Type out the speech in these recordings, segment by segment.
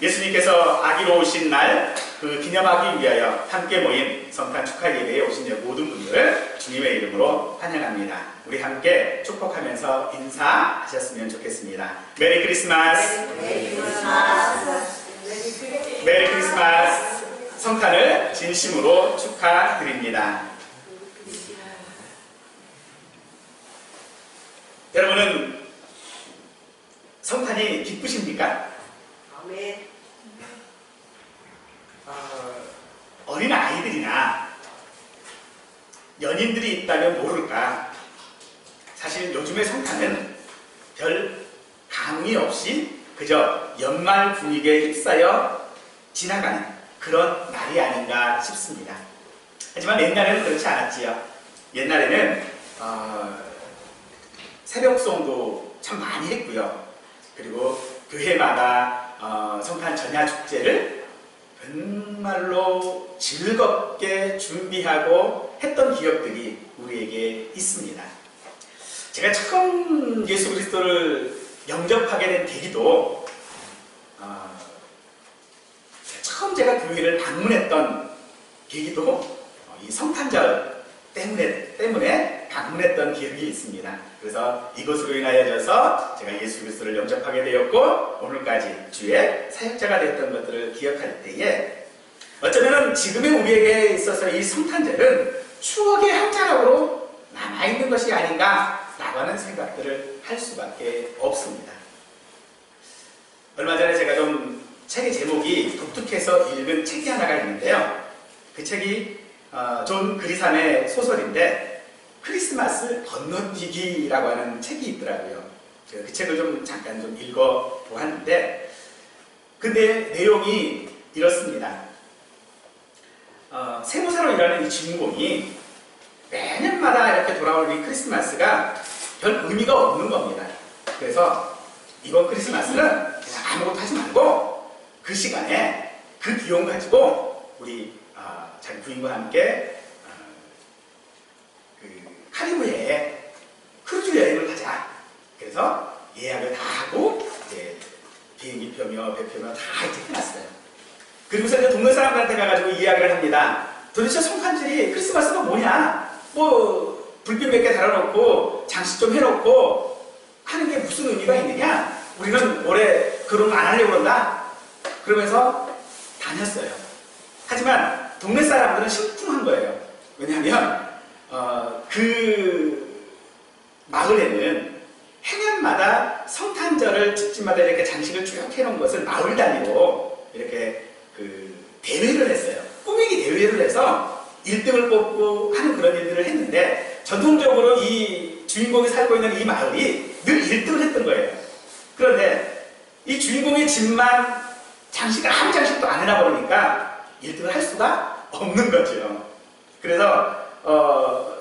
예수님께서 아기로 오신 날 그 기념하기 위하여 함께 모인 성탄 축하 예배에 오신 모든 분들을 주님의 이름으로 환영합니다. 우리 함께 축복하면서 인사하셨으면 좋겠습니다. 메리 크리스마스! 메리 크리스마스! 메리 크리스마스! 성탄을 진심으로 축하드립니다. 여러분은 성탄이 기쁘십니까? 아멘. 어린 아이들이나 연인들이 있다면 모를까. 사실 요즘의 성탄은 별 감흥이 없이 그저 연말 분위기에 휩싸여 지나가는 그런 날이 아닌가 싶습니다. 하지만 옛날에는 그렇지 않았지요. 옛날에는 새벽송도 참 많이 했고요. 그리고 교회마다 성탄 전야 축제를 정말로 즐겁게 준비하고 했던 기억들이 우리에게 있습니다. 제가 처음 예수 그리스도를 영접하게 된 계기도 처음 제가 교회를 방문했던 계기도 이 성탄절 때문에 방문했던 기억이 있습니다. 그래서 이것으로 인하여져서 제가 예수 그리스도를 영접하게 되었고 오늘까지 주의 사역자가 되었던 것들을 기억할 때에 어쩌면 지금의 우리에게 있어서 이 성탄절은 추억의 한 자락으로 남아있는 것이 아닌가 라고 하는 생각들을 할 수밖에 없습니다. 얼마 전에 제가 좀 책의 제목이 독특해서 읽은 책이 하나가 있는데요. 그 책이 존 그리삼의 소설인데 크리스마스 건너뛰기라고 하는 책이 있더라고요. 그 책을 좀 잠깐 좀 읽어보았는데 근데 내용이 이렇습니다. 세무사로 일하는 이 주인공이 매년마다 이렇게 돌아오는 이 크리스마스가 별 의미가 없는 겁니다. 그래서 이번 크리스마스는 그냥 아무것도 하지 말고 그 시간에 그 비용 가지고 우리 자기 부인과 함께 카리브해에 크루즈 여행을 가자. 그래서 예약을 다 하고 이제 비행기표며 배표며 다 이제 해놨어요. 그리고서 이제 동네 사람들한테 가가지고 이야기를 합니다. 도대체 성탄절이 크리스마스가 뭐냐? 뭐 불빛 몇 개 달아놓고 장식 좀 해놓고 하는 게 무슨 의미가 있느냐? 우리는 올해 그런 거 안 하려고 그런다. 그러면서 다녔어요. 하지만 동네 사람들은 심쿵한 거예요. 왜냐하면 그 마을에는 해년마다 성탄절을 집집마다 이렇게 장식을 쭉 해놓은 것을 마을 단위로 이렇게 그 대회를 했어요. 꾸미기 대회를 해서 1등을 뽑고 하는 그런 일들을 했는데 전통적으로 이 주인공이 살고 있는 이 마을이 늘 1등을 했던 거예요. 그런데 이 주인공의 집만 장식을 아무 장식도 안 해놔 버리니까 1등을 할 수가 없는 거죠. 그래서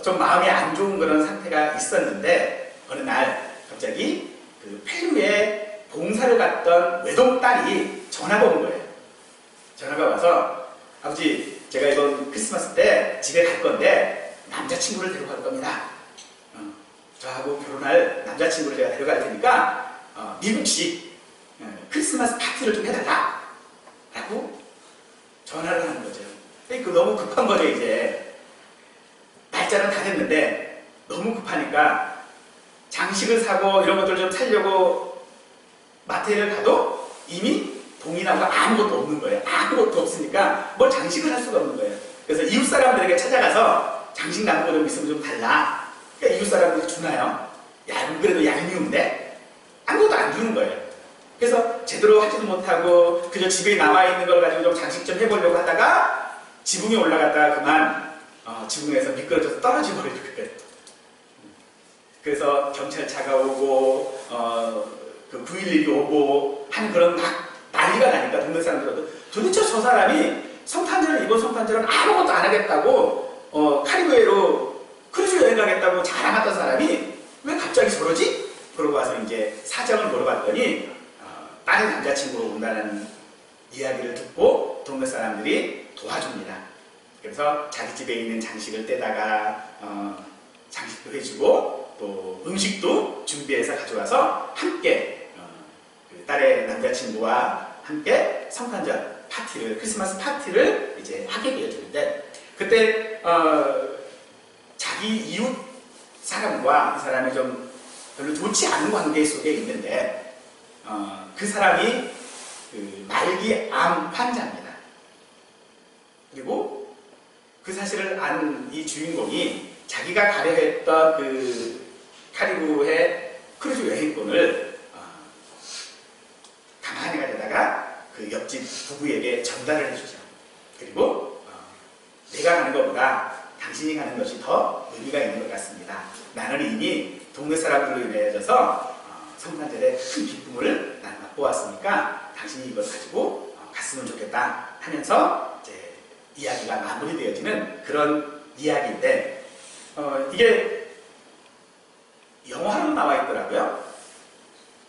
좀 마음이 안 좋은 그런 상태가 있었는데 어느 날 갑자기 그 페루에 봉사를 갔던 외동딸이 전화가 온 거예요. 전화가 와서 아버지 제가 이번 크리스마스 때 집에 갈 건데 남자친구를 데려갈 겁니다. 저하고 결혼할 남자친구를 제가 데려갈 테니까 미국식 크리스마스 파티를 좀 해달라 라고 전화를 하는 거죠. 그 너무 급한 거죠. 이제 날짜는 다 됐는데 너무 급하니까 장식을 사고 이런 것들을 좀 사려고 마트를 가도 이미 돈이 나고 아무것도 없는 거예요. 아무것도 없으니까 뭘 장식을 할 수가 없는 거예요. 그래서 이웃 사람들에게 찾아가서 장식 남은 거 좀 있으면 좀 달라. 그러니까 이웃 사람들이 주나요? 야, 그래도 얄미운데 아무것도 안 주는 거예요. 그래서 제대로 하지도 못하고 그저 집에 남아있는 걸 가지고 좀 장식 좀 해보려고 하다가 지붕에 올라갔다가 그만 지붕에서 미끄러져서 떨어져 버리는 거예요. 그래서 경찰차가 오고 그 911이 오고 하는 그런 막 난리가 나니까 동네 사람들도 도대체 저 사람이 이번 성탄절은 아무것도 안 하겠다고 카리브해로 크루즈 여행 가겠다고 자랑하던 사람이 왜 갑자기 저러지? 그러고 와서 이제 사정을 물어봤더니 딸의 남자친구로 온다는 이야기를 듣고 동네 사람들이 도와줍니다. 그래서 자기 집에 있는 장식을 떼다가 장식도 해주고 또 음식도 준비해서 가져와서 함께 그 딸의 남자친구와 함께 성탄절 파티를, 크리스마스 파티를 이제 하게 되어지는데, 그때 자기 이웃 사람과 이 사람이 좀 별로 좋지 않은 관계 속에 있는데, 그 사람이 그 말기 암 환자입니다. 그리고 그 사실을 안 이 주인공이 자기가 가려 했던 그 카리브해 크루즈 여행권을 가만히 가려다가 그 옆집 부부에게 전달을 해주죠. 그리고 내가 가는 것보다 당신이 가는 것이 더 의미가 있는 것 같습니다. 나는 이미 동네 사람들로 인해서 성탄절에 큰 기쁨을 난 맛보았으니까 당신이 이걸 가지고 갔으면 좋겠다 하면서 이제 이야기가 마무리되어지는 그런 이야기인데, 이게 영화로 나와 있더라고요.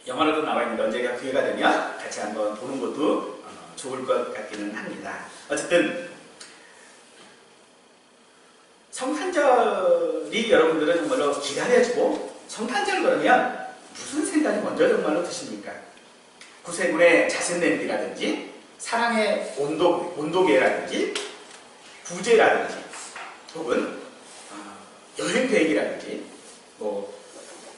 영화로도 나와 있는데 언제가 기회가 되면 같이 한번 보는 것도 좋을 것 같기는 합니다. 어쨌든 성탄절이 여러분들은 정말로 기다려지고, 성탄절 그러면 무슨 생각이 먼저 정말로 드십니까? 구세군의 자신냄비라든지, 사랑의 온도계라든지, 부재라든지, 혹은 여행 계획이라든지, 뭐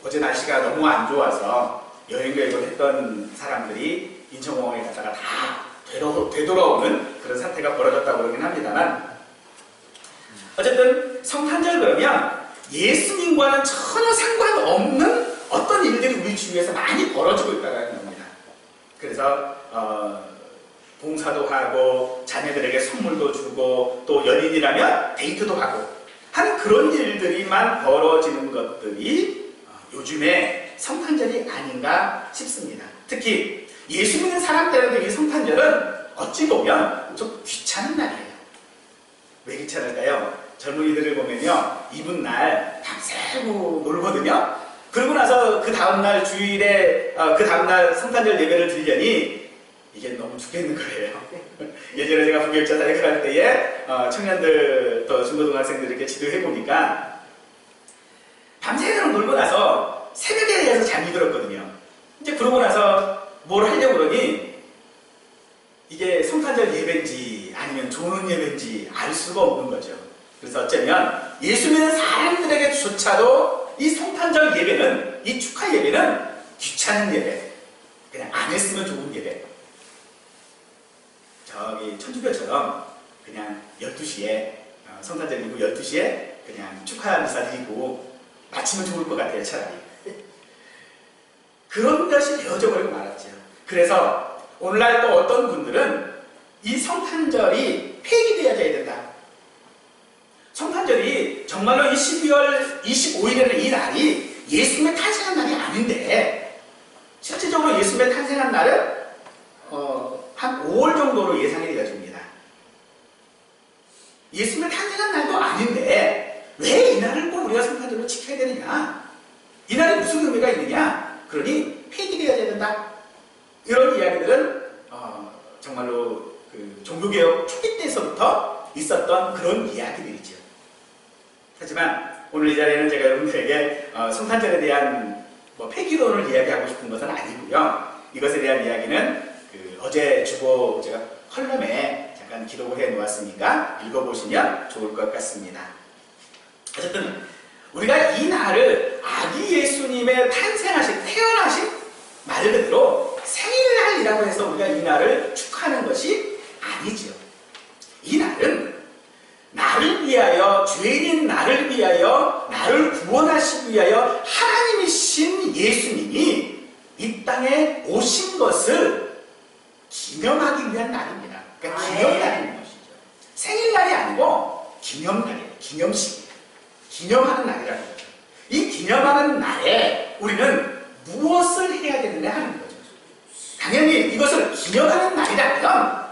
어제 날씨가 너무 안 좋아서 여행 계획을 했던 사람들이 인천공항에 갔다가 다 되돌아오는 그런 사태가 벌어졌다고 그러긴 합니다만, 어쨌든 성탄절 그러면 예수님과는 전혀 상관없는 어떤 일들이 우리 주위에서 많이 벌어지고 있다는 겁니다. 그래서 봉사도 하고 자녀들에게 선물도 주고 또 연인이라면 데이트도 하고 하는 그런 일들이만 벌어지는 것들이 요즘에 성탄절이 아닌가 싶습니다. 특히 예수 믿는 사람들에게 이 성탄절은 어찌 보면 좀 귀찮은 날이에요. 왜 귀찮을까요? 젊은이들을 보면요, 이분 날 밤새고 놀거든요. 그러고 나서 그 다음날 주일에 그 다음날 성탄절 예배를 드리려니 이게 너무 죽겠는 거예요. 예전에 제가 부교육자 사역을 할 때에 청년들 또 중고등학생들 이렇게 지도해 보니까 밤새도록 놀고 나서 새벽에 대해서 잠이 들었거든요. 이제 그러고 나서 뭘 하려고 그러니 이게 성탄절 예배인지 아니면 조는 예배인지 알 수가 없는 거죠. 그래서 어쩌면 예수 믿는 사람들에게조차도 이 성탄절 예배는, 이 축하 예배는 귀찮은 예배, 그냥 안 했으면 좋은 예배. 저기 천주교처럼 그냥 12시에 성탄절 이후 12시에 그냥 축하 미사 드리고 마치면 좋을 것 같아요. 차라리 그런 것이 되어져 버리고 말았죠. 그래서 오늘날 또 어떤 분들은 이 성탄절이 폐기되어져야 된다. 성탄절이 정말로 이 12월 25일에는 이 날이 예수님의 탄생한 날이 아닌데, 실질적으로 예수님의 탄생한 날은 한 5월 정도로 예상이 되어집니다. 예수님의 탄생한 날도 아닌데 왜 이 날을 꼭 우리가 성탄절로 지켜야 되느냐? 이 날에 무슨 의미가 있느냐? 그러니 폐기되어야 된다. 이런 이야기들은 정말로 그 종교개혁 초기 때서부터 있었던 그런 이야기들이죠. 하지만 오늘 이 자리에는 제가 여러분들에게 성탄절에 대한 폐기론을 이야기하고 싶은 것은 아니고요. 이것에 대한 이야기는 어제 주보 제가 컬럼에 잠깐 기록을 해 놓았으니까 읽어보시면 좋을 것 같습니다. 어쨌든 우리가 이 날을 아기 예수님의 태어나신 말 그대로 생일날이라고 해서 우리가 이 날을 축하하는 것이 아니지요. 이 날은 나를 위하여, 죄인인 나를 위하여, 나를 구원하시기 위하여 하나님이신 예수님이 이 땅에 오신 것을 기념하기 위한 날입니다. 그러니까 기념날인 것이죠. 생일날이 아니고 기념날이에요. 기념식이에요. 기념하는 날이라는 거죠. 이 기념하는 날에 우리는 무엇을 해야 되느냐 하는 거죠. 당연히 이것을 기념하는 날이라면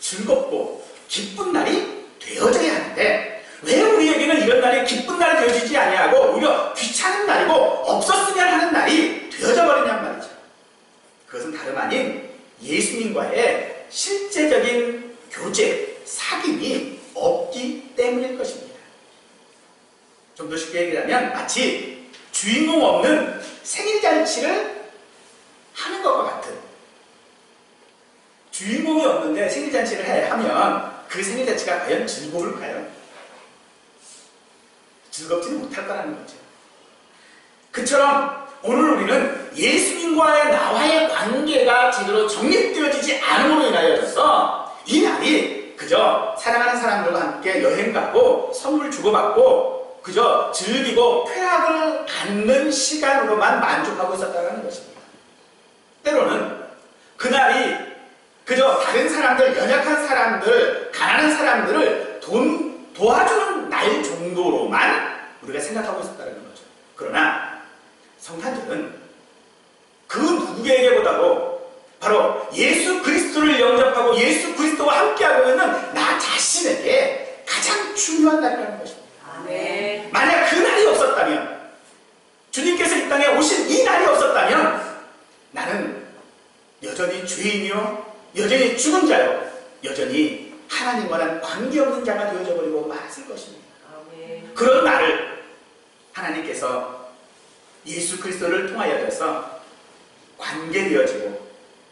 즐겁고 기쁜 날이 되어져야 하는데, 왜 우리에게는 이런 날이 기쁜 날이 되어지지 아니하고 오히려 귀찮은 날이고 없었으면 하는 날이 되어져 버리냔 말이죠. 그것은 다름 아닌 예수님과의 실제적인 교제, 사귐이 없기 때문일 것입니다. 좀 더 쉽게 얘기하면 마치 주인공 없는 생일잔치를 하는 것과 같은 주인공이 없는데 생일잔치를 하면 그 생일잔치가 과연 즐거울까요? 즐겁지는 못할 거라는 거죠. 그처럼 오늘 우리는 예수님과의 나와의 관계가 제대로 정립되어지지 않음으로 인하여서 이 날이 그저 사랑하는 사람들과 함께 여행 가고 선물 주고받고 그저 즐기고 쾌락을 갖는 시간으로만 만족하고 있었다는 것입니다. 때로는 그날이 그저 다른 사람들, 연약한 사람들, 가난한 사람들을 도와주는 날 정도로만 우리가 생각하고 있었다는 거죠. 그러나 성탄절은 그 누구에게보다도 바로 예수 그리스도를 영접하고 예수 그리스도와 함께하고 있는 나 자신에게 가장 중요한 날이라는 것입니다. 아멘. 만약 그 날이 없었다면, 주님께서 이 땅에 오신 이 날이 없었다면 나는 여전히 죄인이요, 여전히 죽은 자요, 여전히 하나님과는 관계없는 자가 되어져 버리고 말았을 것입니다. 아멘. 그런 나를 하나님께서 예수 그리스도를 통하여서 관계되어지고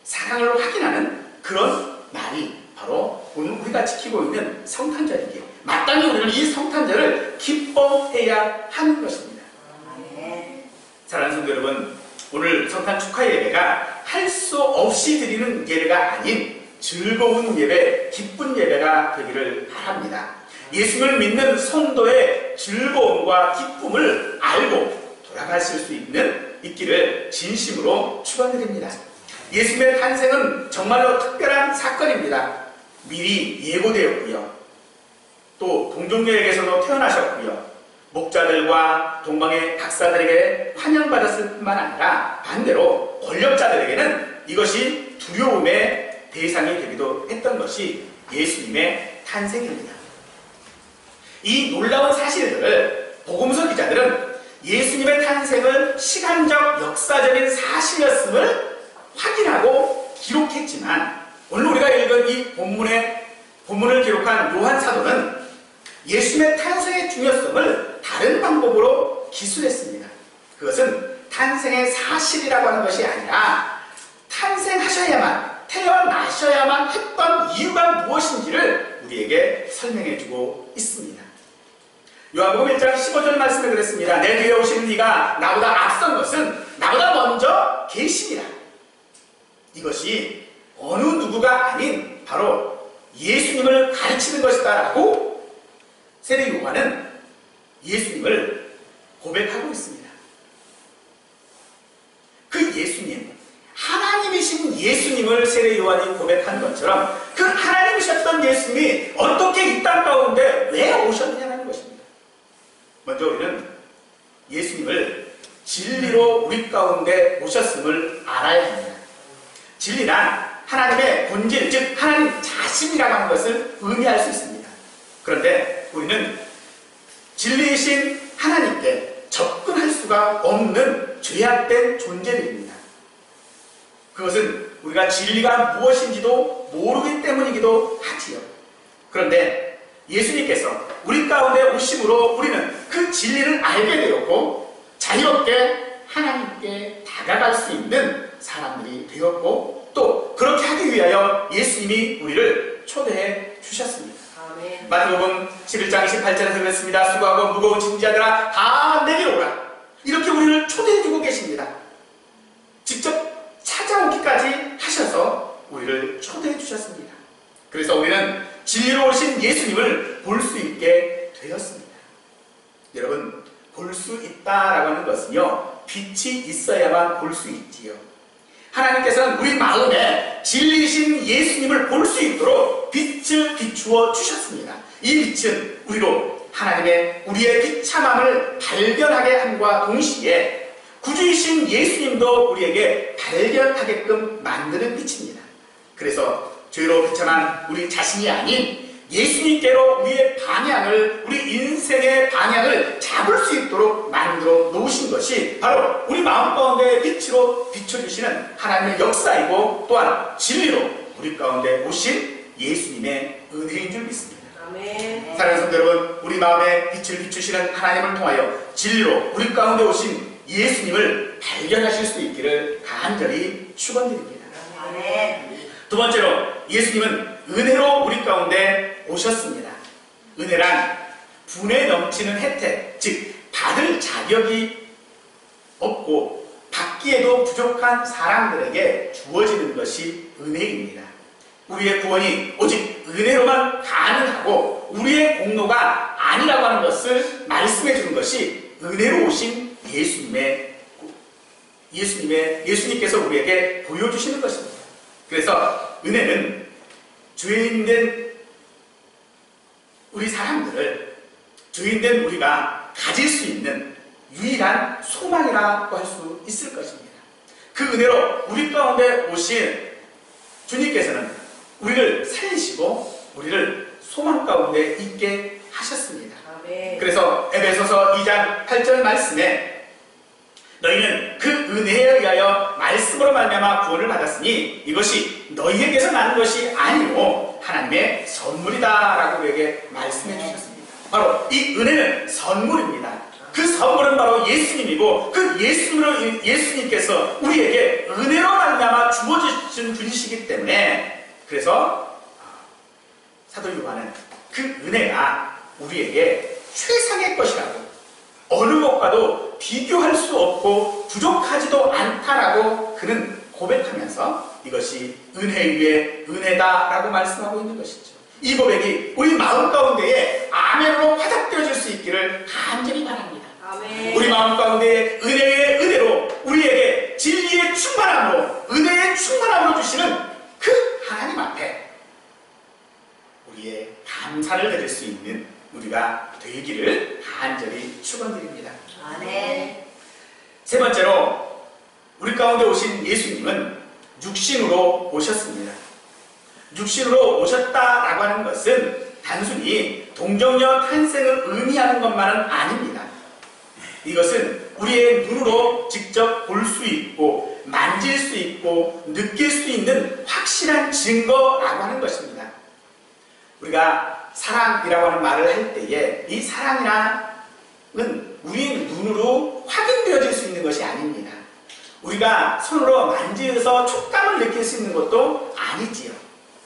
사랑을 확인하는 그런 날이 바로 오늘 우리가 지키고 있는 성탄절이기에 마땅히 우리는 이 성탄절을 기뻐해야 하는 것입니다. 아멘. 사랑하는 성도 여러분, 오늘 성탄 축하 예배가 할 수 없이 드리는 예배가 아닌 즐거운 예배, 기쁜 예배가 되기를 바랍니다. 예수를 믿는 성도의 즐거움과 기쁨을 알고 돌아가실 수 있기를 진심으로 축원드립니다. 예수님의 탄생은 정말로 특별한 사건입니다. 미리 예고되었고요. 또 동정녀에게서도 태어나셨고요. 목자들과 동방의 박사들에게 환영받았을 뿐만 아니라 반대로 권력자들에게는 이것이 두려움의 대상이 되기도 했던 것이 예수님의 탄생입니다. 이 놀라운 사실들을 복음서 기자들은 예수님의 탄생은 시간적 역사적인 사실이었음을 확인하고 기록했지만 오늘 우리가 읽은 이 본문을 기록한 요한 사도는 예수님의 탄생의 중요성을 다른 방법으로 기술했습니다. 그것은 탄생의 사실이라고 하는 것이 아니라 탄생하셔야만, 태어나셔야만 했던 이유가 무엇인지를 우리에게 설명해주고 있습니다. 요한복음 1장 15절 말씀에 그랬습니다. 내 뒤에 오시는 이가 나보다 앞선 것은 나보다 먼저 계시니라. 이것이 어느 누구가 아닌 바로 예수님을 가르치는 것이다 라고 세례 요한은 예수님을 고백하고 있습니다. 그 예수님, 하나님이신 예수님을 세례 요한이 고백한 것처럼 그 하나님이셨던 예수님이 어떻게 이 땅 가운데 왜 오셨느냐는 것입니다. 먼저 우리는 예수님을 진리로 우리 가운데 오셨음을 알아야 합니다. 진리란 하나님의 본질, 즉 하나님 자신이라고 하는 것을 의미할 수 있습니다. 그런데 우리는 진리이신 하나님께 접근할 수가 없는 죄악된 존재들입니다. 그것은 우리가 진리가 무엇인지도 모르기 때문이기도 하지요. 그런데 예수님께서 우리 가운데 오심으로 우리는 그 진리를 알게 되었고 자유롭게 하나님께 다가갈 수 있는 사람들이 되었고 또 그렇게 하기 위하여 예수님이 우리를 초대해 주셨습니다. 아멘. 마태복음 11장 28절에서 그랬습니다. 수고하고 무거운 짐자들아 다 내게로 오라. 이렇게 우리를 초대해 주고 계십니다. 직접 찾아오기까지 하셔서 우리를 초대해 주셨습니다. 그래서 우리는 진리로 오신 예수님을 볼 수 있게 되었습니다. 여러분, 볼 수 있다라고 하는 것은요, 빛이 있어야만 볼 수 있지요. 하나님께서는 우리 마음에 진리이신 예수님을 볼 수 있도록 빛을 비추어 주셨습니다. 이 빛은 우리로 우리의 비참함을 발견하게 함과 동시에 구주이신 예수님도 우리에게 발견하게끔 만드는 빛입니다. 그래서 죄로 비참한 우리 자신이 아닌 예수님께로 우리 인생의 방향을 잡을 수 있도록 만들어 놓으신 것이 바로 우리 마음 가운데 빛으로 비춰주시는 하나님의 역사이고 또한 진리로 우리 가운데 오신 예수님의 은혜인 줄 믿습니다. 아멘. 사랑하는 성도 여러분, 우리 마음에 빛을 비추시는 하나님을 통하여 진리로 우리 가운데 오신 예수님을 발견하실 수 있기를 간절히 축원드립니다. 아멘. 두 번째로 예수님은 은혜로 우리 가운데 오셨습니다. 은혜란 분에 넘치는 혜택, 즉 받을 자격이 없고 받기에도 부족한 사람들에게 주어지는 것이 은혜입니다. 우리의 구원이 오직 은혜로만 가능하고 우리의 공로가 아니라고 하는 것을 말씀해 주는 것이 은혜로 오신 예수님께서 우리에게 보여주시는 것입니다. 그래서 은혜는 죄인된 우리 사람들을, 죄인된 우리가 가질 수 있는 유일한 소망이라고 할 수 있을 것입니다. 그 은혜로 우리 가운데 오신 주님께서는 우리를 살리시고 우리를 소망 가운데 있게 하셨습니다. 아멘. 그래서 에베소서 2장 8절 말씀에 너희는 그 은혜에 의하여 말씀으로 말미암아 구원을 받았으니 이것이 너희에게서 나는 것이 아니고 하나님의 선물이다 라고 우리에게 말씀해 주셨습니다. 바로 이 은혜는 선물입니다. 그 선물은 바로 예수님이고 그 예수님께서 우리에게 은혜로 말미암아 주어주신 분이시기 때문에, 그래서 사도 요한은 그 은혜가 우리에게 최상의 것이라고, 어느 것과도 비교할 수 없고 부족하지도 않다라고 그는 고백하면서 이것이 은혜 위에 은혜다라고 말씀하고 있는 것이죠. 이 고백이 우리 마음 가운데에 아멘으로 화답되어질 수 있기를 간절히 바랍니다. 아멘. 우리 마음 가운데에 은혜의 은혜로 우리에게 진리의 충만함으로, 은혜의 충만함으로 주시는 그 하나님 앞에 우리의 감사를 드릴 수 있는 우리가 되기를 간절히 축원드립니다. 아멘. 세 번째로 우리 가운데 오신 예수님은 육신으로 오셨습니다. 육신으로 오셨다라고 하는 것은 단순히 동정녀 탄생을 의미하는 것만은 아닙니다. 이것은 우리의 눈으로 직접 볼 수 있고 만질 수 있고 느낄 수 있는 확실한 증거라고 하는 것입니다. 우리가 사랑이라고 하는 말을 할 때에 이 사랑이라는 우리의 눈으로 확인되어질 수 있는 것이 아닙니다. 우리가 손으로 만지면서 촉감을 느낄 수 있는 것도 아니지요.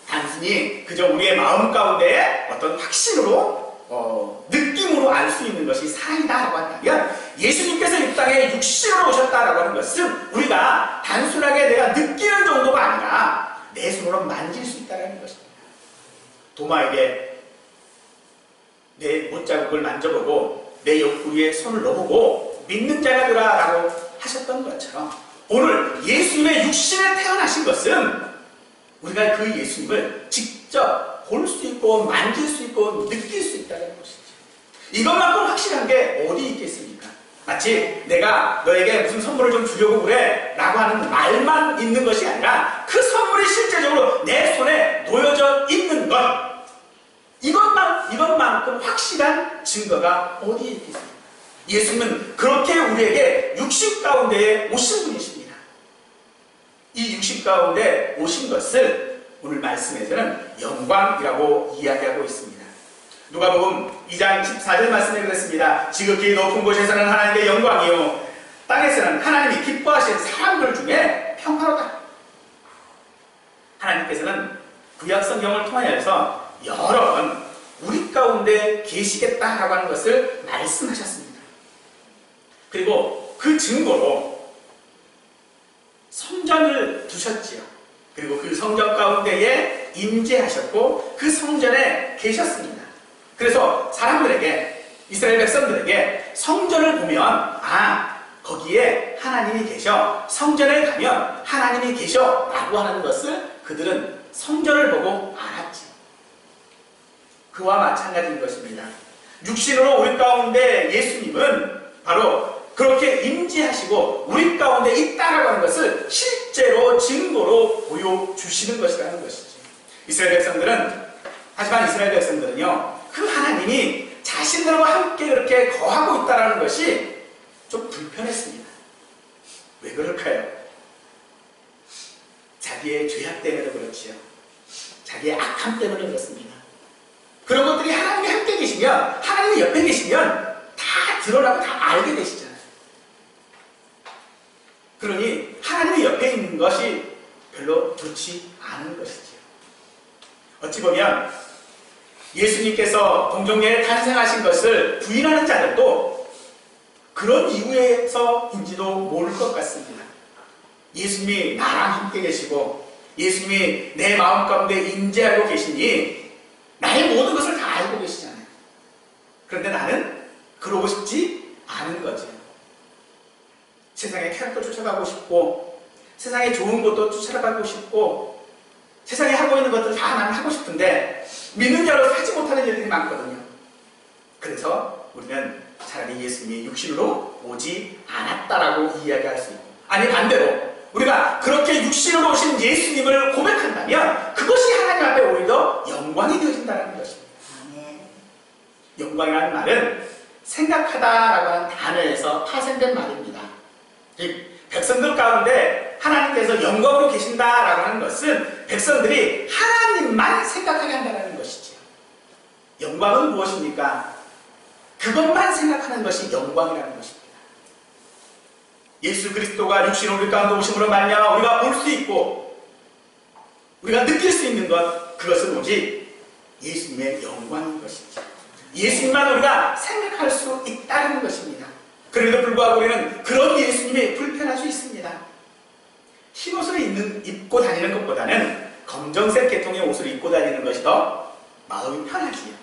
단순히 그저 우리의 마음 가운데 어떤 확신으로 느낌으로 알 수 있는 것이 사랑이다라고 한다면, 예수님께서 이 땅에 육신으로 오셨다라고 하는 것은 우리가 단순하게 내가 느끼는 정도가 아니라 내 손으로 만질 수 있다는 것입니다. 도마에게 내 못자국을 만져보고 내 옆구리에 손을 넣어보고 믿는 자가 되라라고 하셨던 것처럼, 오늘 예수님의 육신에 태어나신 것은 우리가 그 예수님을 직접 볼 수 있고 만질 수 있고 느낄 수 있다는 것이죠. 이것만큼 확실한 게 어디 있겠습니까? 마치 내가 너에게 무슨 선물을 좀 주려고 그래 라고 하는 말만 있는 것이 아니라 그 선물이 실제적으로 내 손에 놓여져 있는 것, 이것만큼 확실한 증거가 어디에 있겠습니까? 예수님은 그렇게 우리에게 육신 가운데에 오신 분이십니다. 이 육신 가운데 오신 것을 오늘 말씀에서는 영광이라고 이야기하고 있습니다. 누가복음 2장 14절 말씀에 그랬습니다. 지극히 높은 곳에서는 하나님의 영광이요 땅에서는 하나님이 기뻐하신 사람들 중에 평화로다. 하나님께서는 구약 성경을 통하여서 여러 번 우리 가운데 계시겠다라고 하는 것을 말씀하셨습니다. 그리고 그 증거로 성전을 두셨지요. 그리고 그 성전 가운데에 임재하셨고 그 성전에 계셨습니다. 그래서 사람들에게, 이스라엘 백성들에게 성전을 보면 거기에 하나님이 계셔, 성전에 가면 하나님이 계셔 라고 하는 것을 그들은 성전을 보고 알았지. 그와 마찬가지인 것입니다. 육신으로 우리 가운데 예수님은 바로 그렇게 임재하시고 우리 가운데 있다라고 하는 것을 실제로 증거로 보여주시는 것이라는 것이지. 하지만 이스라엘 백성들은요, 그 하나님이 자신들과 함께 그렇게 거하고 있다라는 것이 좀 불편했습니다. 왜 그럴까요? 자기의 죄악 때문에 그렇지요. 자기의 악함 때문에 그렇습니다. 그런 것들이 하나님이 함께 계시면, 하나님이 옆에 계시면 다 드러나고 다 알게 되시잖아요. 그러니 하나님이 옆에 있는 것이 별로 좋지 않은 것이지요. 어찌 보면 예수님께서 동정녀에 탄생하신 것을 부인하는 자들도 그런 이유에서인지도 모를 것 같습니다. 예수님이 나랑 함께 계시고 예수님이 내 마음 가운데 임재하고 계시니 나의 모든 것을 다 알고 계시잖아요. 그런데 나는 그러고 싶지 않은 거죠. 세상의 쾌락도 쫓아가고 싶고 세상에 좋은 것도 쫓아가고 싶고 세상에 하고 있는 것들 다 나는 하고 싶은데 믿는 자로 살지 못하는 일들이 많거든요. 그래서 우리는 차라리 예수님이 육신으로 오지 않았다라고 이야기할 수 있고, 아니 반대로 우리가 그렇게 육신으로 오신 예수님을 고백한다면 그것이 하나님 앞에 오히려 영광이 되어진다는 것입니다. 영광이라는 말은 생각하다라고 하는 단어에서 파생된 말입니다. 이 백성들 가운데 하나님께서 영광으로 계신다라고 하는 것은 백성들이 하나님만 생각하게 한다는 것이죠. 영광은 무엇입니까? 그것만 생각하는 것이 영광이라는 것입니다. 예수 그리스도가 육신으로 우리 가운데 오심으로 말미암아 우리가 볼 수 있고 우리가 느낄 수 있는 것, 그것은 오직 예수님의 영광인 것이죠. 예수님만 우리가 생각할 수 있다는 것입니다. 그럼에도 불구하고 우리는 그런 예수님이 불편할 수 있습니다. 흰옷을 입고 다니는 것보다는 검정색 계통의 옷을 입고 다니는 것이 더 마음이 편하지요.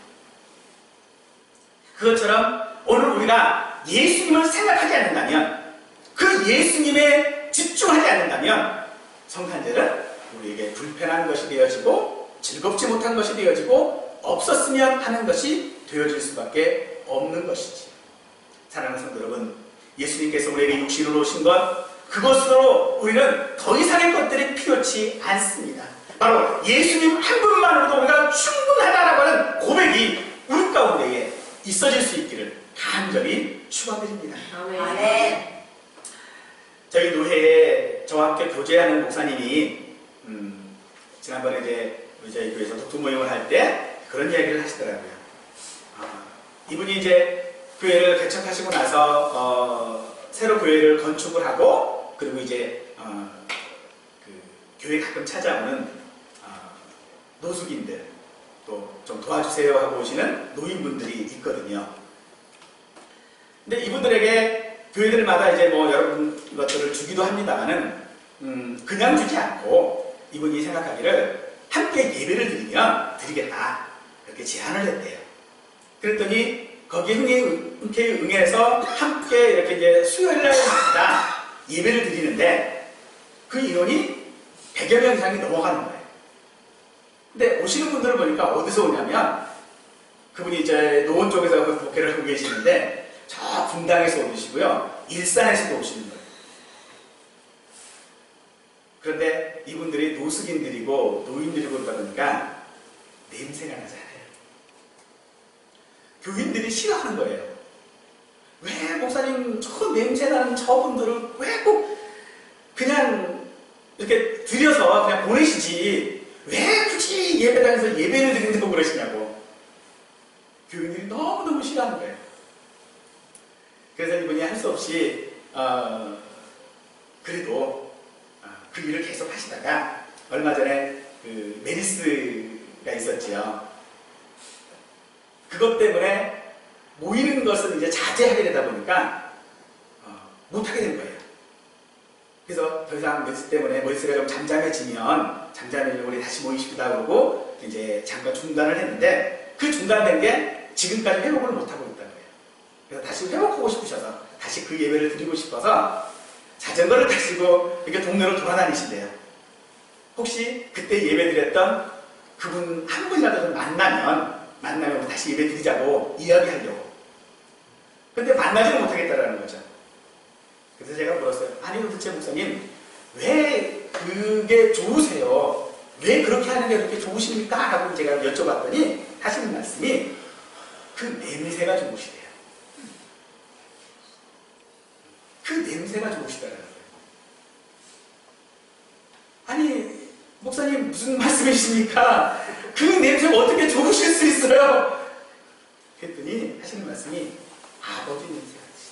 그것처럼 오늘 우리가 예수님을 생각하지 않는다면, 그 예수님에 집중하지 않는다면 성탄절은 우리에게 불편한 것이 되어지고 즐겁지 못한 것이 되어지고 없었으면 하는 것이 되어질 수밖에 없는 것이지. 사랑하는 성도 여러분, 예수님께서 우리에게 육신으로 오신 것, 그것으로 우리는 더 이상의 것들이 필요치 않습니다. 바로 예수님 한 분만으로도 우리가 충분하다라고 하는 고백이 우리 가운데에 있어질 수 있기를 간절히 축원드립니다. 아멘. 저희 노회에 저와 함께 교제하는 목사님이 지난번에 이제 저희 교회에서 독두 모임을 할 때 그런 이야기를 하시더라고요. 이분이 이제 교회를 개척하시고 나서 새로 교회를 건축을 하고, 그리고 이제 그 교회 가끔 찾아오는 노숙인들, 또 좀 도와주세요 하고 오시는 노인분들이 있거든요. 근데 이분들에게 교회들마다 이제 뭐 여러 것들을 주기도 합니다만은 그냥 주지 않고 이분이 생각하기를 함께 예배를 드리면 드리겠다, 이렇게 제안을 했대요. 그랬더니 거기에 흔쾌히 응해서 함께 이렇게 이제 수요일날마다 예배를 드리는데 그 인원이 100여 명 이상이 넘어가는 거예요. 근데 오시는 분들을 보니까 어디서 오냐면, 그분이 이제 노원 쪽에서 그 목회를 하고 계시는데 저 분당에서 오시고요, 일산에서도 오시는 거예요. 그런데 이분들이 노숙인들이고 노인들이고 그러다 보니까 냄새가 나잖아요. 교인들이 싫어하는 거예요. 왜 목사님 저 냄새나는 저분들을 왜 꼭 그냥 이렇게 들여서 그냥 보내시지, 왜 굳이 예배당에서 예배를 드린다고 그러시냐고. 교인들이 너무너무 싫어하는 거예요. 그래서 이분이 할 수 없이 그래도 그 일을 계속 하시다가 얼마 전에 그 메르스가 있었지요. 그것 때문에 모이는 것을 이제 자제하게 되다 보니까 못하게 된 거예요. 그래서 더 이상 메르스 때문에 메르스가 좀 잠잠해지면 우리 다시 모이십시다 그러고 이제 잠깐 중단을 했는데, 그 중단된 게 지금까지 회복을 못하고 있다는 거예요. 그래서 다시 회복하고 싶으셔서 다시 그 예배를 드리고 싶어서 자전거를 타시고 이렇게 동네로 돌아다니신대요. 혹시 그때 예배 드렸던 그분 한 분이라도 좀 만나면 다시 예배 드리자고 이야기하려고. 근데 만나지는 못하겠다라는 거죠. 그래서 제가 물었어요. 아니 도대체 목사님, 왜 그게 좋으세요? 왜 그렇게 하는 게 그렇게 좋으십니까? 라고 제가 여쭤봤더니 하시는 말씀이 그 냄새가 좋으시대요. 그 냄새가 좋으시다는 거예요. 아니 목사님 무슨 말씀이십니까? 그 냄새가 어떻게 좋으실 수 있어요? 그랬더니 하시는 말씀이 아버지 냄새 같이,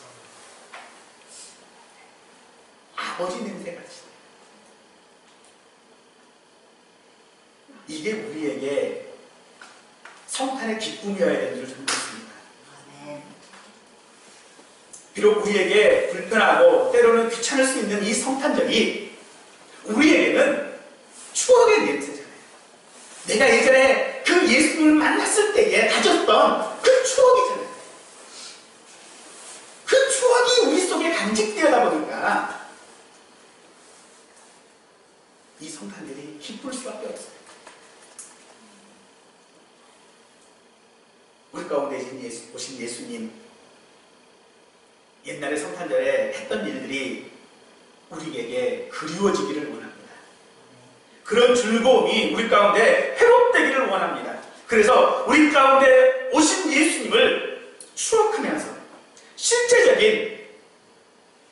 아버지 냄새 같이. 이게 우리에게 성탄의 기쁨이어야 되는 줄 저는 믿습니다. 비록 우리에게 불편하고 때로는 귀찮을 수 있는 이 성탄절이 우리에게는 추억의 냄새잖아요. 내가 예전에 그 예수님을 만났을 때에 가졌던 그 추억이잖아요. 그 추억이 우리 속에 간직되어다 보니까 이 성탄절이 기쁠 수밖에 없어요. 우리 가운데 오신 예수님, 옛날에 성탄절에 했던 일들이 우리에게 그리워지기를 원합니다. 그런 즐거움이 우리 가운데 회복되기를 원합니다. 그래서 우리 가운데 오신 예수님을 추억하면서 실제적인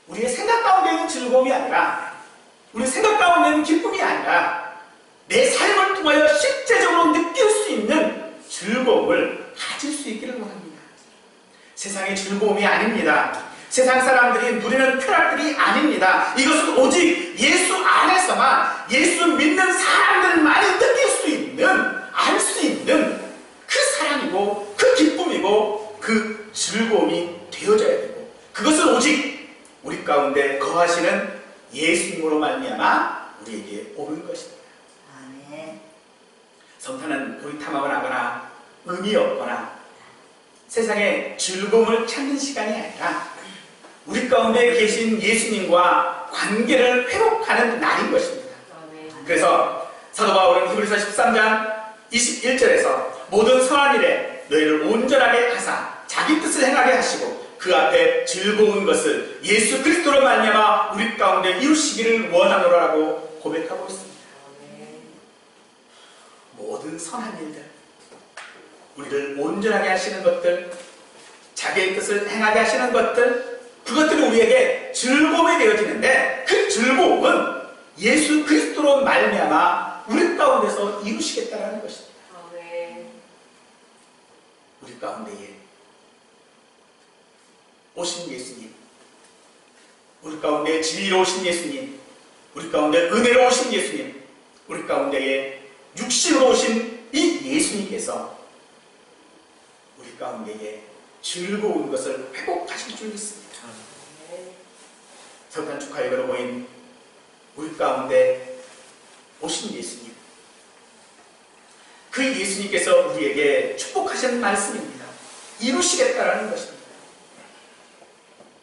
우리의 생각 가운데 있는 즐거움이 아니라, 우리 생각 가운데 있는 기쁨이 아니라 내 삶을 통하여 실제적으로 느낄 수 있는 즐거움을 가질 수 있기를 원합니다. 세상의 즐거움이 아닙니다. 세상 사람들이 누리는 쾌락들이 아닙니다. 이것은 오직 예수 안에서만, 예수 믿는 사람들만이 느낄 수 있는, 알 수 있는 그 사랑이고 그 기쁨이고 그 즐거움이 되어져야 되고, 그것은 오직 우리 가운데 거하시는 예수님으로 말미암아 우리에게 오는 것입니다. 아멘. 성탄은 고리탐하거나 하거나 의미 없거나 세상에 즐거움을 찾는 시간이 아니라 우리 가운데 계신 예수님과 관계를 회복하는 날인 것입니다. 그래서 사도 바울은 히브리서 13장 21절에서 모든 선한 일에 너희를 온전하게 하사 자기 뜻을 행하게 하시고 그 앞에 즐거운 것을 예수 그리스도로 말미암아 우리 가운데 이루시기를 원하노라라고 고백하고 있습니다. 모든 선한 일들, 우리를 온전하게 하시는 것들, 자기의 뜻을 행하게 하시는 것들, 그것들이 우리에게 즐거움이 되어지는데 그 즐거움은 예수 그리스도로 말미암아 우리 가운데서 이루시겠다는 것입니다. 우리 가운데에 오신 예수님, 우리 가운데 진리로 오신 예수님, 우리 가운데 은혜로 오신 예수님, 우리 가운데에 육신으로 오신 이 예수님께서 우리 가운데에 즐거운 것을 회복하실 줄 믿습니다. 성탄 축하 예배로 모인 우리 가운데 오신 예수님, 그 예수님께서 우리에게 축복하신 말씀입니다. 이루시겠다라는 것입니다.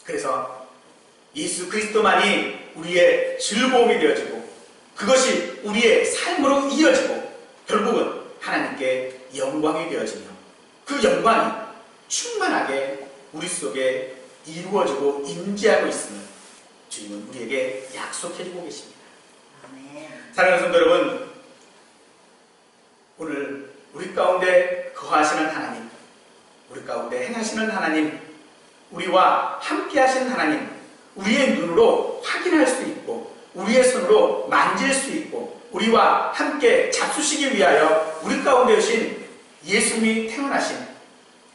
그래서 예수 그리스도만이 우리의 즐거움이 되어지고 그것이 우리의 삶으로 이어지고 결국은 하나님께 영광이 되어지며 그 영광이 충만하게 우리 속에 이루어지고 임재하고 있음을 주님은 우리에게 약속해주고 계십니다. 사랑하는 성도 여러분, 오늘 우리 가운데 거하시는 하나님, 우리 가운데 행하시는 하나님, 우리와 함께 하신 하나님, 우리의 눈으로 확인할 수 있고 우리의 손으로 만질 수 있고 우리와 함께 잡수시기 위하여 우리 가운데 오신 예수님이 태어나신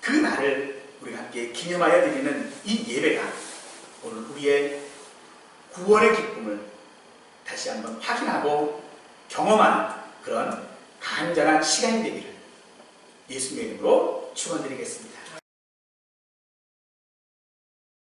그 날을 우리가 함께 기념하여 드리는 이 예배가 오늘 우리의 구원의 기쁨을 다시 한번 확인하고 경험하는 그런 간절한 시간이 되기를 예수님의 이름으로 축원드리겠습니다.